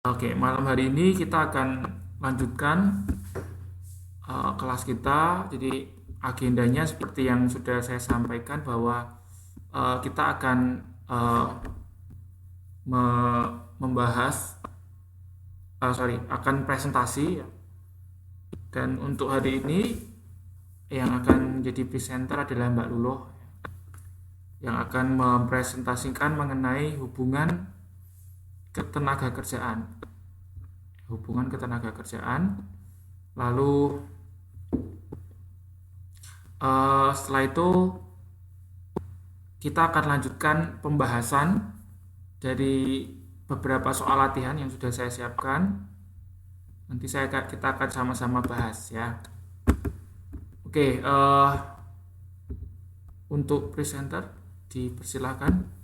Oke, malam hari ini kita akan lanjutkan kelas kita. Jadi agendanya seperti yang sudah saya sampaikan bahwa kita akan eh, membahas, akan presentasi ya. Dan untuk hari ini yang akan menjadi presenter adalah Mbak Luloh yang akan mempresentasikan mengenai ketenaga kerjaan, hubungan ketenaga kerjaan. Lalu setelah itu kita akan lanjutkan pembahasan dari beberapa soal latihan yang sudah saya siapkan. Nanti kita akan sama-sama bahas ya. Oke, untuk presenter dipersilakan.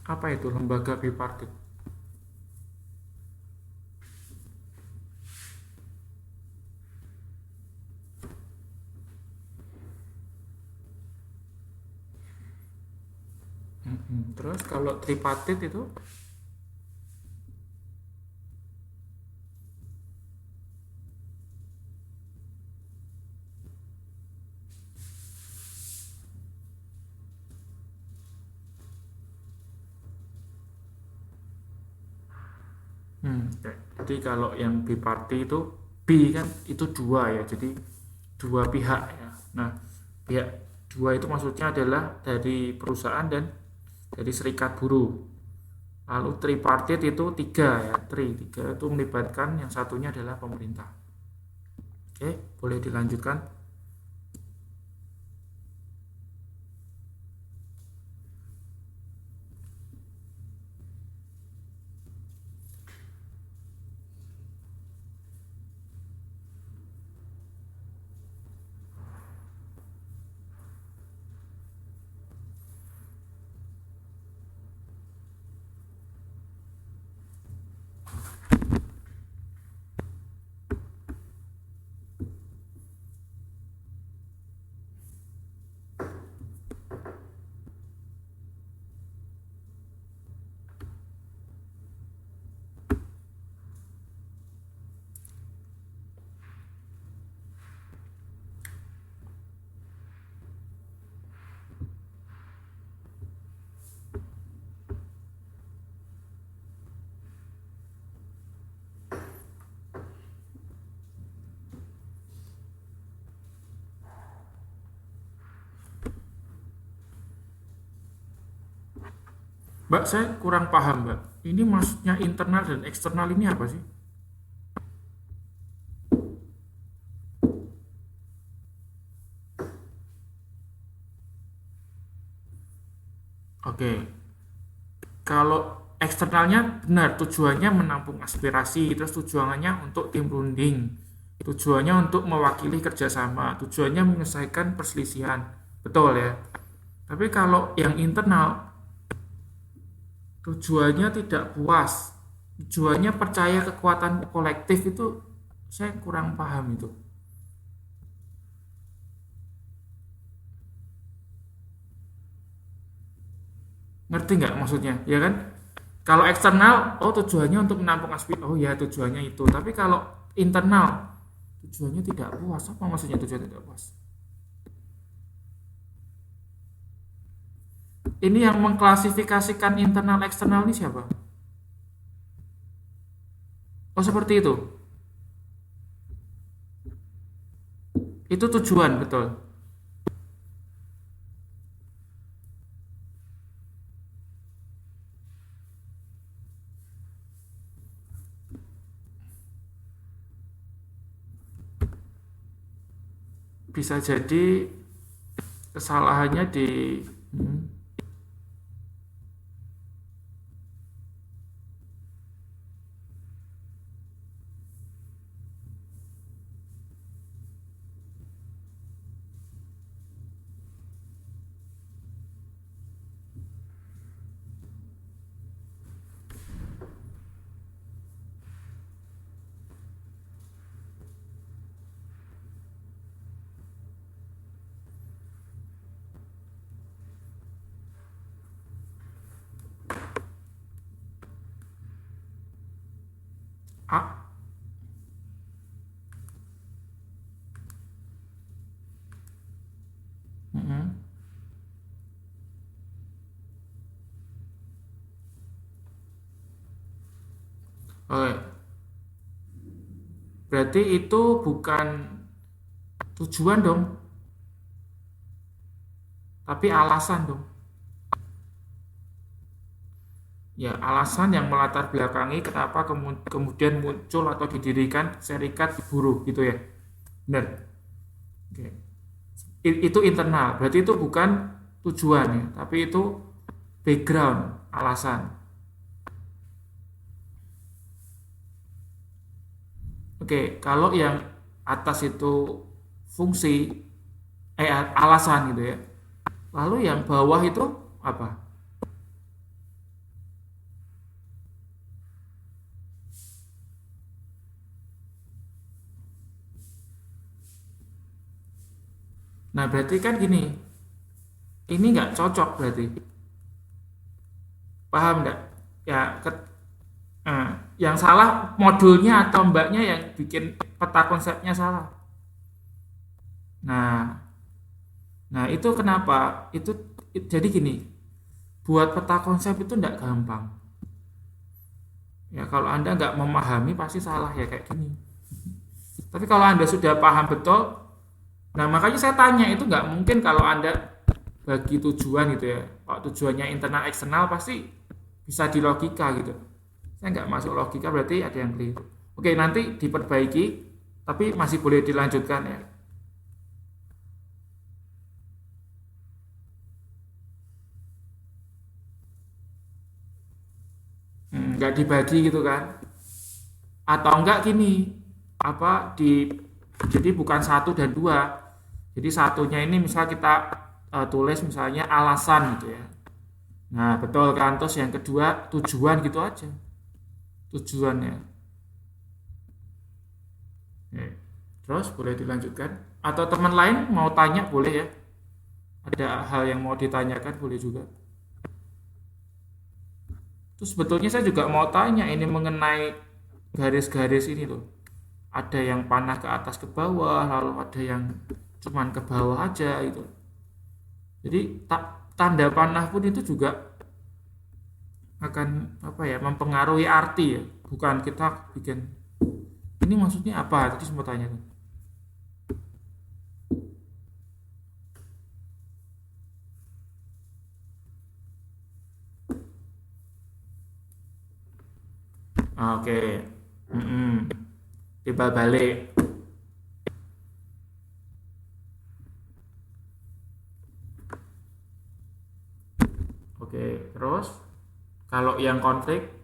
Apa itu lembaga bipartit? Terus kalau tripartit itu? Oke. Jadi kalau yang biparti itu B kan itu dua ya, jadi dua pihak ya. Nah, pihak dua itu maksudnya adalah dari perusahaan dan dari serikat buruh. Lalu tripartit itu tiga ya, tiga itu melibatkan yang satunya adalah pemerintah. Oke, boleh dilanjutkan. Mbak, saya kurang paham, Mbak. Ini maksudnya internal dan eksternal ini apa sih? Oke, kalau eksternalnya benar, tujuannya menampung aspirasi, terus tujuannya untuk tim runding, tujuannya untuk mewakili kerjasama, tujuannya menyelesaikan perselisihan, betul ya. Tapi kalau yang internal, tujuannya tidak puas, tujuannya percaya kekuatan kolektif itu, saya kurang paham itu. Ngerti nggak maksudnya? Ya kan? Kalau eksternal, oh tujuannya untuk menampung aspirasi, oh ya tujuannya itu. Tapi kalau internal, tujuannya tidak puas. Apa maksudnya tujuan tidak puas? Ini yang mengklasifikasikan internal eksternal ini siapa? Oh seperti itu. Itu tujuan betul. Bisa jadi kesalahannya di hmm, A. Hmm. Oke, berarti itu bukan tujuan dong, tapi alasan dong. Ya, alasan yang melatar belakangi kenapa kemudian muncul atau didirikan serikat buruh gitu ya. Benar. Oke. Itu internal, berarti itu bukan tujuan ya, tapi itu background, alasan. Oke, kalau yang atas itu fungsi, alasan gitu ya. Lalu yang bawah itu apa? Nah, berarti kan gini, ini nggak cocok berarti. Paham nggak? Ya, eh, yang salah modulnya atau mbaknya yang bikin peta konsepnya salah. Nah, nah itu kenapa? Jadi gini, buat peta konsep itu nggak gampang. Ya, kalau Anda nggak memahami pasti salah ya kayak gini. Tapi kalau Anda sudah paham betul, nah makanya saya tanya itu nggak mungkin kalau Anda bagi tujuan gitu ya. Kalau tujuannya internal eksternal pasti bisa di logika gitu. Saya nggak masuk logika berarti ada yang keliru. Oke, nanti diperbaiki, tapi masih boleh dilanjutkan ya. Nggak dibagi gitu kan? Atau enggak gini, apa di jadi bukan satu dan dua. Jadi satunya ini misal kita tulis misalnya alasan gitu ya. Nah, betul kan? Terus yang kedua tujuan gitu aja. Tujuannya. Ya. Terus boleh dilanjutkan. Atau teman lain mau tanya boleh ya. Ada hal yang mau ditanyakan boleh juga. Terus sebetulnya saya juga mau tanya ini mengenai garis-garis ini tuh. Ada yang panah ke atas ke bawah, lalu ada yang cuman ke bawah aja gitu. Jadi tanda panah pun itu juga akan apa ya mempengaruhi arti ya. Bukan kita bikin ini maksudnya apa? Tadi sempat tanya tuh. Oke. Mm-mm. Timbal balik. Oke, terus kalau yang konflik.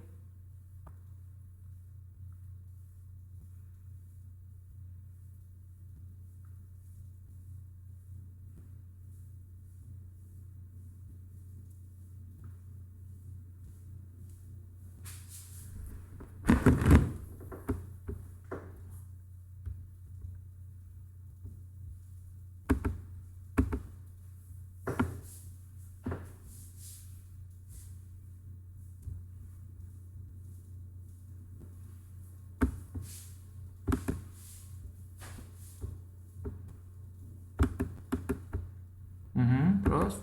Terus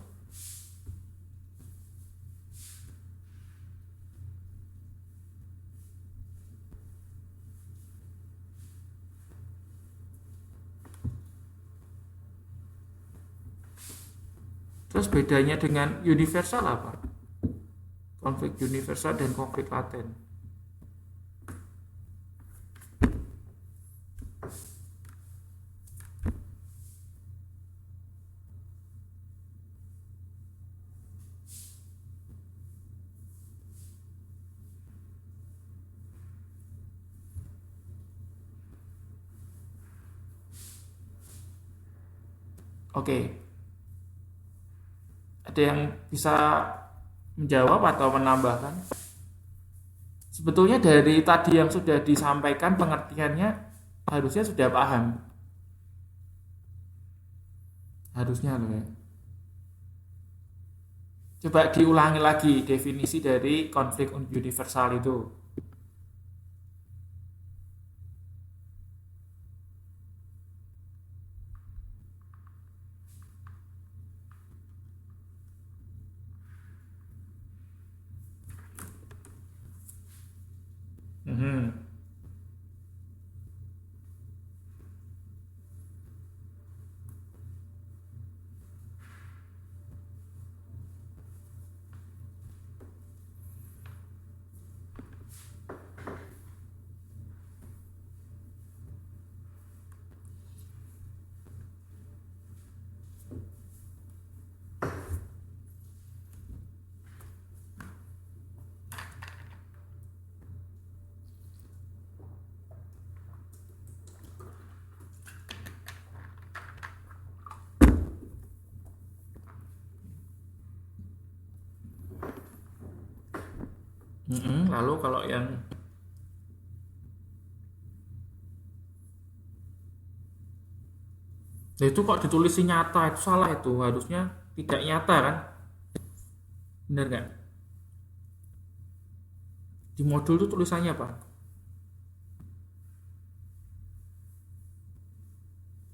terus bedanya dengan universal apa? Konflik universal dan konflik laten. Oke, ada yang bisa menjawab atau menambahkan? Sebetulnya dari tadi yang sudah disampaikan pengertiannya harusnya sudah paham. Harusnya loh ya. Coba diulangi lagi definisi dari konflik universal itu. Mhm. Lalu kalau yang nah itu kok ditulis nyata itu salah itu harusnya tidak nyata kan? Benar nggak? Di modul itu tulisannya apa?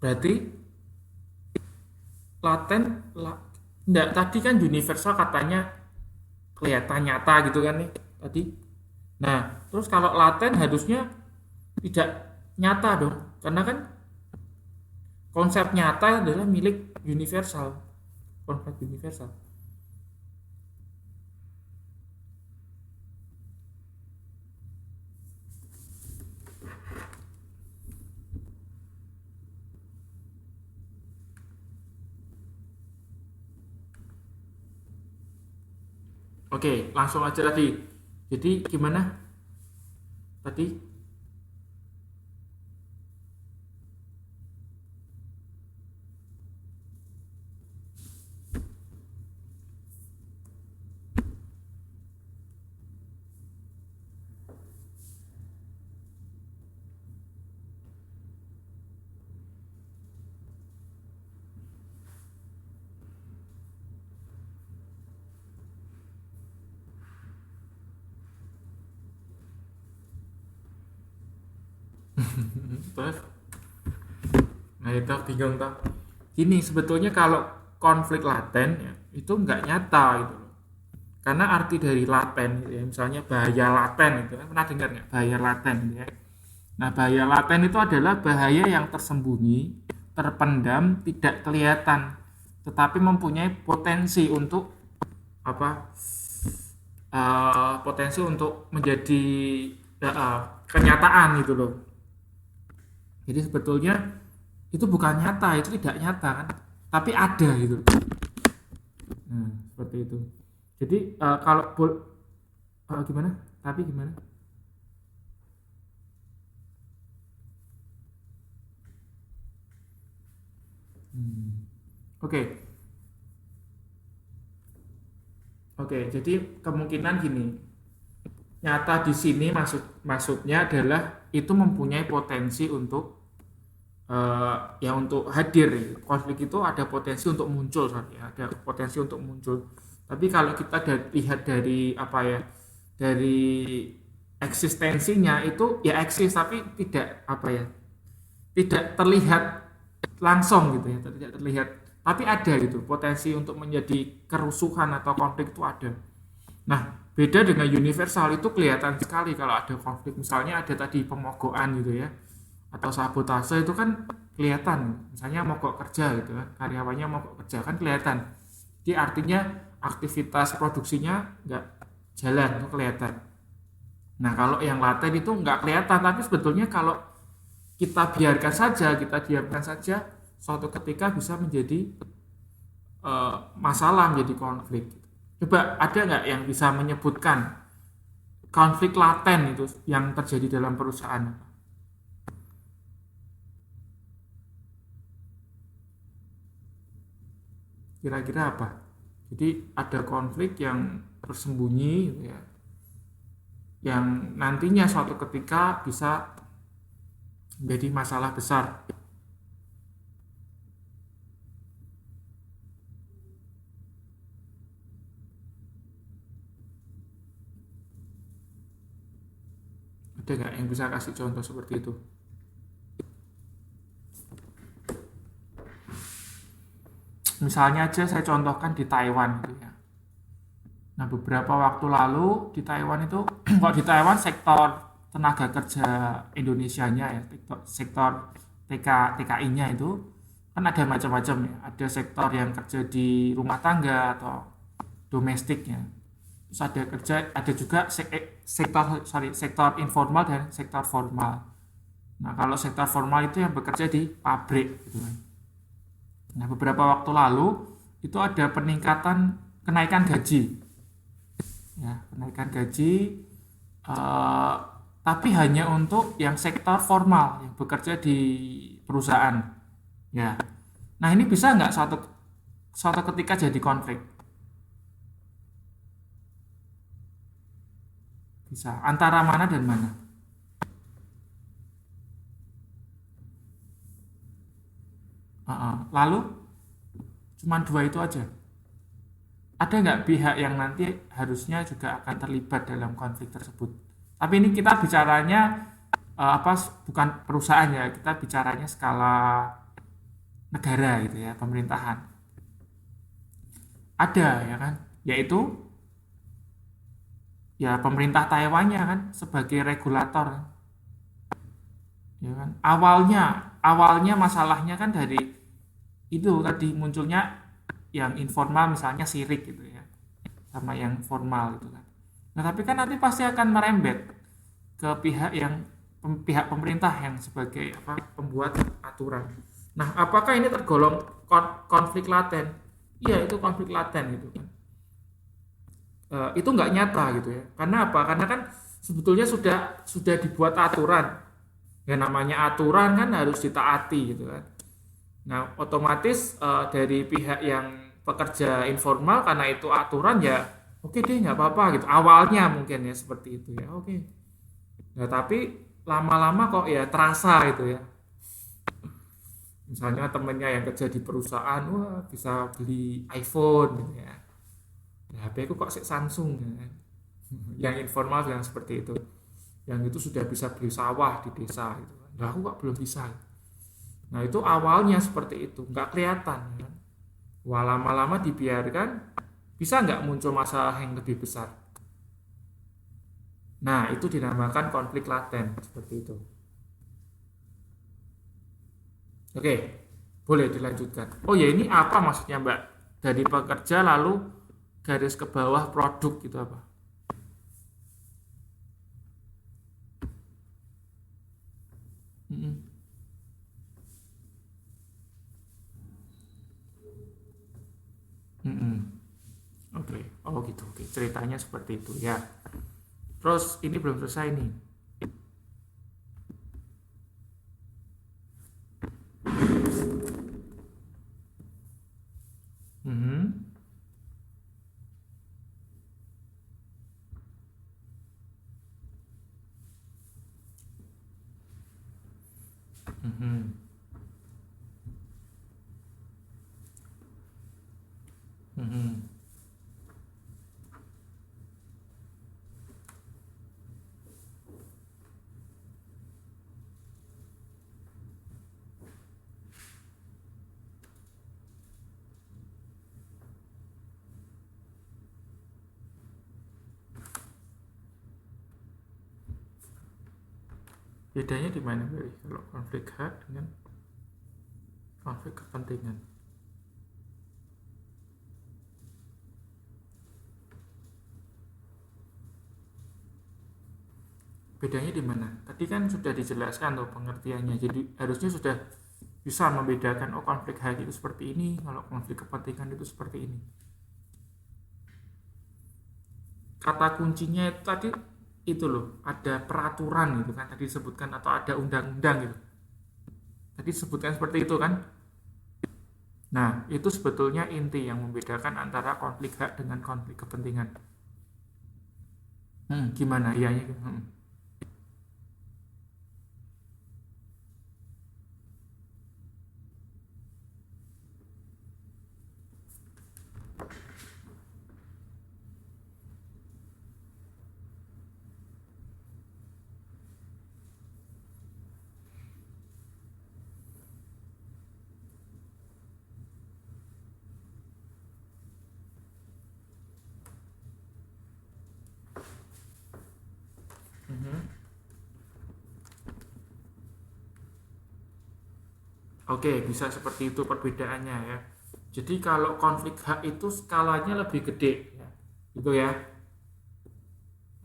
Berarti laten enggak tadi kan universal katanya kelihatan nyata gitu kan nih tadi. Nah, terus kalau laten harusnya tidak nyata dong. Karena kan konsep nyata adalah milik universal. Konsep universal. Oke, langsung aja tadi. Jadi gimana tadi? Terus nah itu bingung toh. Gini sebetulnya kalau konflik laten ya, itu nggak nyata gitu loh. Karena arti dari laten gitu ya, misalnya bahaya laten itu kan pernah dengar nggak bahaya laten gitu ya. Nah bahaya laten itu adalah bahaya yang tersembunyi, terpendam, tidak kelihatan, tetapi mempunyai potensi untuk apa? Potensi untuk menjadi kenyataan gitu loh. Jadi sebetulnya itu bukan nyata, itu tidak nyata kan, tapi ada gitu. Nah, seperti itu. Jadi kalau gimana? Tapi gimana? Oke, oke. Jadi kemungkinan gini, nyata di sini maksudnya adalah itu mempunyai potensi untuk ya untuk hadir. Konflik itu ada potensi untuk muncul, sorry, ya, ada potensi untuk muncul. Tapi kalau kita lihat dari apa ya, dari eksistensinya itu ya eksis, tapi tidak apa ya, tidak terlihat langsung gitu ya, tidak terlihat, tapi ada gitu potensi untuk menjadi kerusuhan atau konflik itu ada. Nah, beda dengan universal, itu kelihatan sekali kalau ada konflik, misalnya ada tadi pemogokan gitu ya, atau sabotase, itu kan kelihatan, misalnya mogok kerja gitu kan, karyawannya mogok kerja kan kelihatan. Jadi artinya aktivitas produksinya nggak jalan, itu kelihatan. Nah, kalau yang laten itu nggak kelihatan, tapi sebetulnya kalau kita biarkan saja, suatu ketika bisa menjadi masalah, menjadi konflik. Coba ada nggak yang bisa menyebutkan konflik laten itu yang terjadi dalam perusahaan? Kira-kira apa? Jadi ada konflik yang tersembunyi gitu ya, yang nantinya suatu ketika bisa menjadi masalah besar. Ada nggak yang bisa kasih contoh seperti itu? Misalnya aja saya contohkan di Taiwan gitu ya. Nah, beberapa waktu lalu di Taiwan itu, kalau di Taiwan sektor tenaga kerja Indonesianya ya, sektor TKI-nya itu kan ada macam-macam ya. Ada sektor yang kerja di rumah tangga atau domestiknya. Terus ada juga sektor informal dan sektor formal. Nah, kalau sektor formal itu yang bekerja di pabrik gitu kan. Nah, beberapa waktu lalu itu ada kenaikan gaji. Ya, kenaikan gaji, eh, tapi hanya untuk yang sektor formal yang bekerja di perusahaan. Ya, nah ini bisa nggak suatu ketika jadi konflik? Bisa. Antara mana dan mana? Lalu cuman dua itu aja. Ada nggak pihak yang nanti harusnya juga akan terlibat dalam konflik tersebut? Tapi ini kita bicaranya apa, bukan perusahaan ya, kita bicaranya skala negara gitu ya, pemerintahan. Ada ya kan, yaitu ya pemerintah Taiwannya kan sebagai regulator ya kan. Awalnya masalahnya kan dari itu tadi munculnya yang informal, misalnya sirik gitu ya, sama yang formal gitu kan. Nah, tapi kan nanti pasti akan merembet ke pihak pemerintah yang sebagai apa, pembuat aturan. Nah, apakah ini tergolong konflik laten? Iya, itu konflik laten gitu kan. Itu nggak nyata gitu ya. Karena apa? Karena kan sebetulnya sudah dibuat aturan. Ya, namanya aturan kan harus ditaati gitu kan. Nah, otomatis dari pihak yang pekerja informal, karena itu aturan ya oke deh, nggak apa-apa gitu. Awalnya mungkin ya seperti itu ya, oke. Nah, tapi lama-lama kok ya terasa itu ya. Misalnya temennya yang kerja di perusahaan, wah bisa beli iPhone gitu ya. Nah, HP ku kok sih Samsung ya kan. Yang informal yang seperti itu. Yang itu sudah bisa beli sawah di desa gitu. Nah, aku kok belum bisa. Nah, itu awalnya seperti itu, nggak kelihatan ya kan. Wah, lama-lama dibiarkan, bisa nggak muncul masalah yang lebih besar. Nah, itu dinamakan konflik laten, seperti itu. Oke, boleh dilanjutkan. Oh ya, ini apa maksudnya Mbak? Dari pekerja lalu garis ke bawah produk gitu apa? Oh gitu, oke. Ceritanya seperti itu ya. Terus ini belum selesai nih. Mhm, mhm, mhm. Bedanya di mana Beri? Kalau konflik hak dengan konflik kepentingan. Bedanya di mana? Tadi kan sudah dijelaskan tuh pengertiannya. Jadi harusnya sudah bisa membedakan oh konflik hak itu seperti ini, kalau konflik kepentingan itu seperti ini. Kata kuncinya itu tadi itu loh, ada peraturan gitu kan tadi disebutkan atau ada undang-undang gitu. Tadi disebutkan seperti itu kan. Nah, itu sebetulnya inti yang membedakan antara konflik hak dengan konflik kepentingan. Gimana? Iyanya? Mhm. Oke, bisa seperti itu perbedaannya ya. Jadi kalau konflik hak itu skalanya lebih gede, ya. Gitu ya.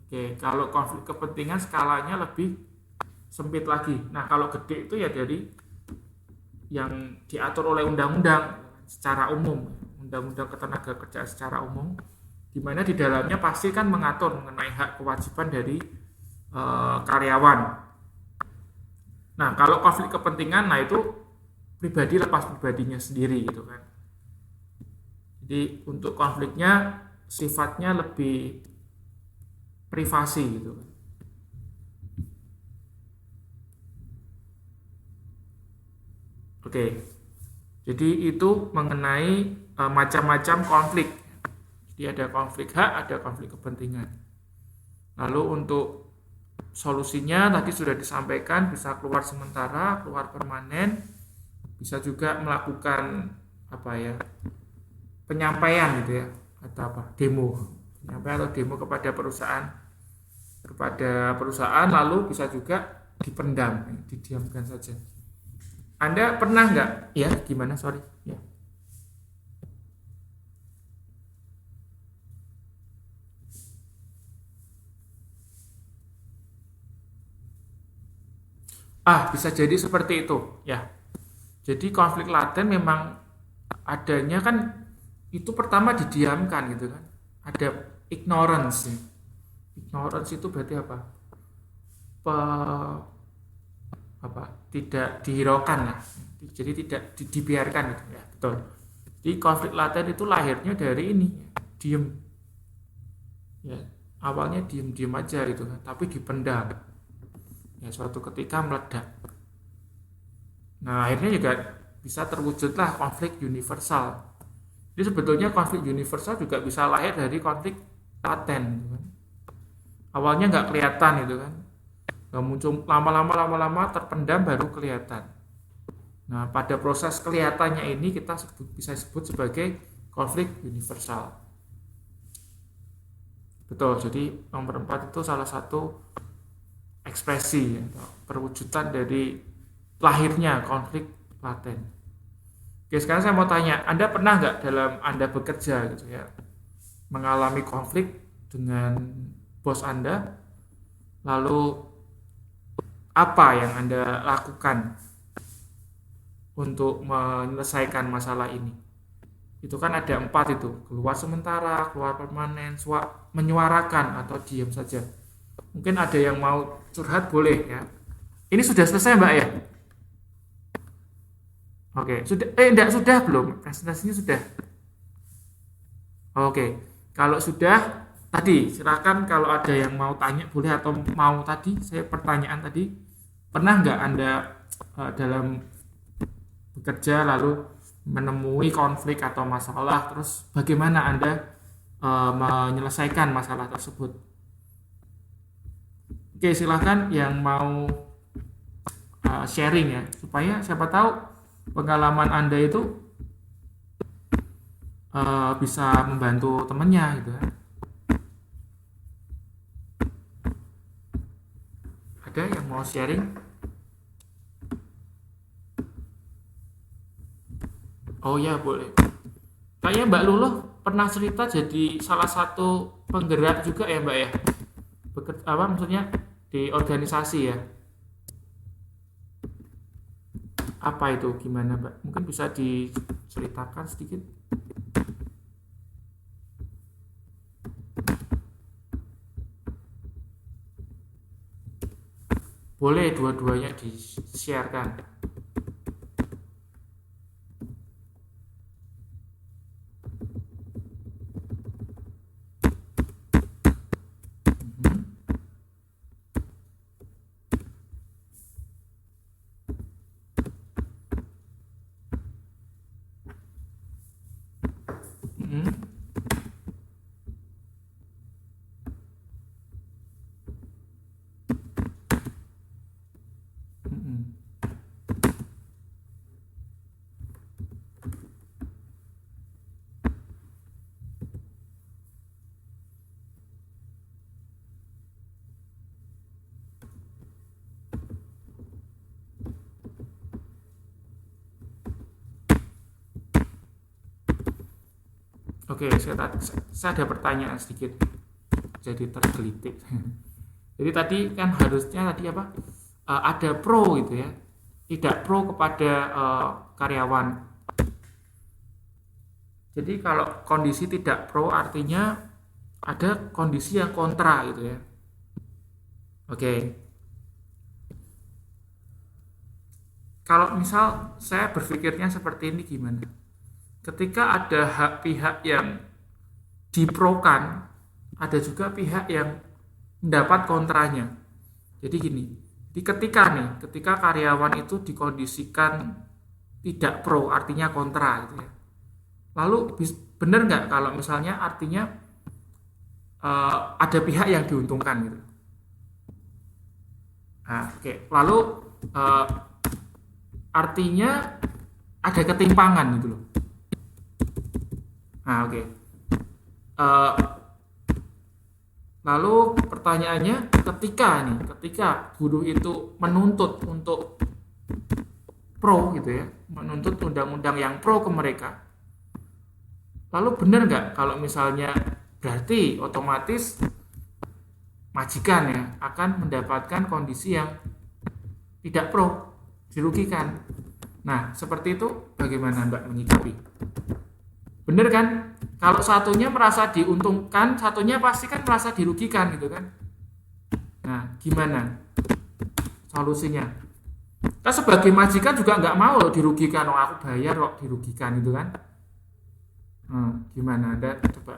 Oke, kalau konflik kepentingan skalanya lebih sempit lagi. Nah, kalau gede itu ya dari yang diatur oleh undang-undang secara umum, undang-undang ketenagakerjaan secara umum, di mana di dalamnya pasti kan mengatur mengenai hak kewajiban dari karyawan. Nah, kalau konflik kepentingan, nah itu pribadi lepas pribadinya sendiri gitu kan. Jadi untuk konfliknya sifatnya lebih privasi gitu kan. Oke, jadi itu mengenai macam-macam konflik. Jadi ada konflik hak, ada konflik kepentingan. Lalu untuk solusinya tadi sudah disampaikan, bisa keluar sementara, keluar permanen, bisa juga melakukan apa ya, penyampaian gitu ya, atau apa, demo, penyampaian atau demo kepada perusahaan lalu bisa juga dipendam, didiamkan saja. Anda pernah nggak? Ya, gimana? Sorry. Ya. Bisa jadi seperti itu. Ya. Jadi konflik laten memang adanya kan itu pertama didiamkan gitu kan. Ada ignorance. Ignorance itu berarti apa? Pe- apa? Tidak dihiraukan lah. Jadi tidak dibiarkan gitu ya. Betul. Jadi konflik laten itu lahirnya dari ini, diem. Ya, awalnya diem-diem aja gitu kan, tapi dipendam. Ya suatu ketika meledak. Nah, akhirnya juga bisa terwujudlah konflik universal. Jadi sebetulnya konflik universal juga bisa lahir dari konflik laten gitu kan. Awalnya nggak kelihatan gitu kan. Nggak muncul lama-lama terpendam baru kelihatan. Nah, pada proses kelihatannya ini kita bisa sebut sebagai konflik universal. Betul, jadi nomor 4 itu salah satu ekspresi atau perwujudan dari lahirnya konflik laten. Oke, sekarang saya mau tanya, Anda pernah nggak dalam Anda bekerja gitu ya, mengalami konflik dengan bos Anda, lalu apa yang Anda lakukan untuk menyelesaikan masalah ini? Itu kan ada 4 itu, keluar sementara, keluar permanen, menyuarakan atau diam saja. Mungkin ada yang mau curhat, boleh ya. Ini sudah selesai Mbak ya? Oke, sudah enggak, sudah belum? Presentasinya sudah. Oke. Kalau sudah tadi silakan, kalau ada yang mau tanya boleh, atau mau tadi saya pertanyaan tadi, pernah nggak Anda dalam bekerja lalu menemui konflik atau masalah, terus bagaimana Anda menyelesaikan masalah tersebut? Oke, silahkan yang mau sharing ya, supaya siapa tahu pengalaman Anda itu bisa membantu temannya gitu ya. Ada yang mau sharing? Oh ya, boleh. Kayaknya Mbak Luluh pernah cerita jadi salah satu penggerak juga ya Mbak ya, apa maksudnya di organisasi ya. Apa itu, gimana Mbak? Mungkin bisa diceritakan sedikit. Boleh dua-duanya di-sharekan. Oke, saya ada pertanyaan sedikit, jadi tergelitik. Jadi tadi kan harusnya tadi apa? Ada pro gitu ya, tidak pro kepada karyawan. Jadi kalau kondisi tidak pro artinya ada kondisi yang kontra gitu ya. Oke. Kalau misal saya berpikirnya seperti ini, gimana? Ketika ada pihak yang diprokan, ada juga pihak yang mendapat kontranya. Jadi gini, ketika karyawan itu dikondisikan tidak pro, artinya kontra gitu ya. Lalu benar nggak kalau misalnya artinya ada pihak yang diuntungkan gitu. Nah, oke. Lalu artinya ada ketimpangan gitu loh. Nah, oke. Lalu pertanyaannya, ketika buruh itu menuntut untuk pro gitu ya, menuntut undang-undang yang pro ke mereka, lalu benar nggak kalau misalnya berarti otomatis majikan ya akan mendapatkan kondisi yang tidak pro, dirugikan. Nah, seperti itu bagaimana Mbak menyikapi? Bener kan? Kalau satunya merasa diuntungkan, satunya pasti kan merasa dirugikan gitu kan. Nah, gimana solusinya? Kan sebagai majikan juga nggak mau loh dirugikan, aku bayar kok dirugikan gitu kan. Gimana Anda coba